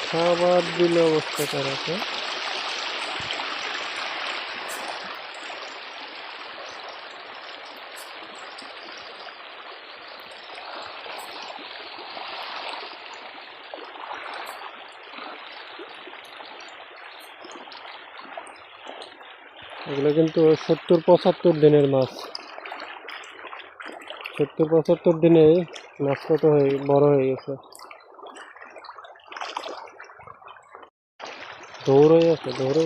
খাবার দিলে অবস্থা খারাপ। এগুলো কিন্তু 70-75 দিনের মাছ। 70-75 দিনে মাছ কত বড় হয়ে গেছে। দৌড়ে আছে দৌড়ে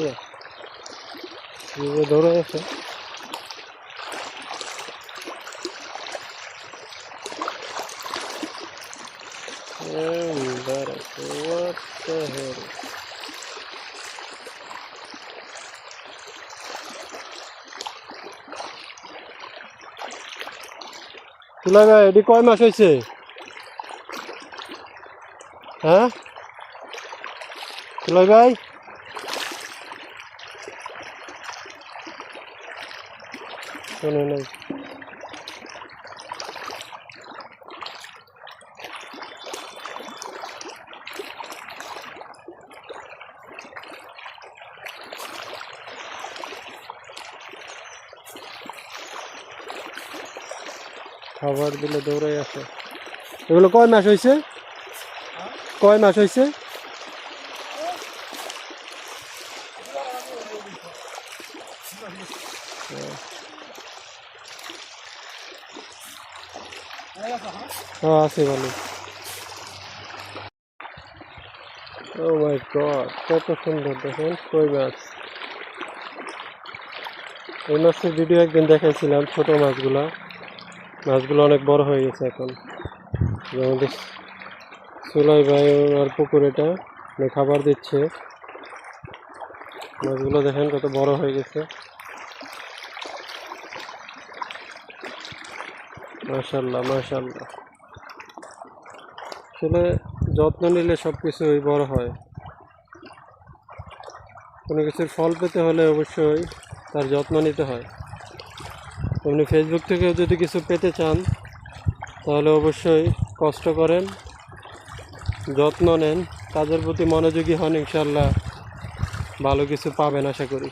আছে। What the hell? তুলা ভাই এটি কয় মাস হয়েছে? হ্যাঁ তুলা ভাই, শোনে নাই। খাবার দিলে দৌড়াই আসে। এগুলো কয় মাস হয়েছে? কয় মাস হয়েছে? হ্যাঁ আছে ভালো। ও মাই গড, কত সুন্দর দেখেন কই মাছ। এই মাছের ভিডিও একদিন দেখাইছিলাম, ছোট মাছগুলো অনেক বড় হয়ে গেছে এখন। আমাদের সুলাই ভাই আর পুকুর এটা খাবার দিচ্ছে। মাছগুলো দেখেন কত বড় হয়ে গেছে। মাশাআল্লাহ মাশাআল্লাহ। আসলে যত্ন নিলে সব কিছুই বড় হয়। কোনো কিছুর ফল পেতে হলে অবশ্যই তার যত্ন নিতে হয়। আপনি ফেসবুক থেকে যদি কিছু পেতে চান তাহলে অবশ্যই কষ্ট করেন, যত্ন নেন, কাজের প্রতি মনোযোগী হন, ইনশাআল্লাহ ভালো কিছু পাবেন আশা করি।